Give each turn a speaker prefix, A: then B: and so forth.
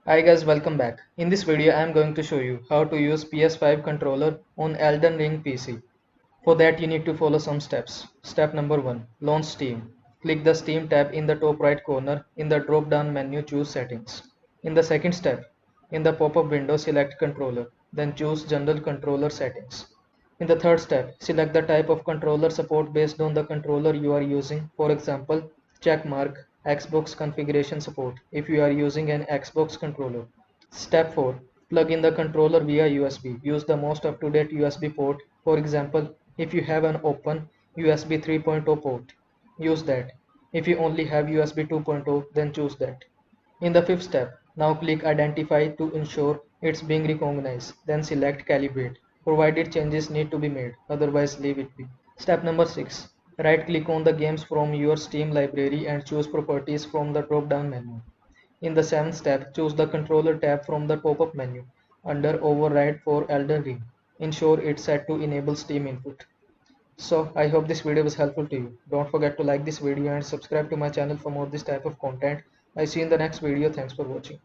A: Hi guys, welcome back. In this video I am going to show you how to use PS5 controller on Elden Ring PC. For that you need to follow some steps. Step number 1. Launch Steam. Click the Steam tab in the top right corner. In the drop down menu choose Settings. In the second step, in the pop-up window select Controller, then choose General Controller Settings. In the third step, select the type of controller support based on the controller you are using. For example, check mark Xbox configuration support if you are using an Xbox controller. Step 4. Plug in the controller via USB. Use the most up-to-date USB port. For example, if you have an open USB 3.0 port, use that. If you only have USB 2.0, then choose that. In the fifth step, now click Identify to ensure it's being recognized, then select Calibrate, provided changes need to be made, otherwise leave it be. Step number 6. Right click on the games from your Steam library and choose Properties from the drop down menu. In the seventh step, choose the Controller tab from the pop-up menu under Override for Elden Ring. Ensure it's set to enable Steam input. So I hope this video was helpful to you. Don't forget to like this video and subscribe to my channel for more this type of content. I see you in the next video. Thanks for watching.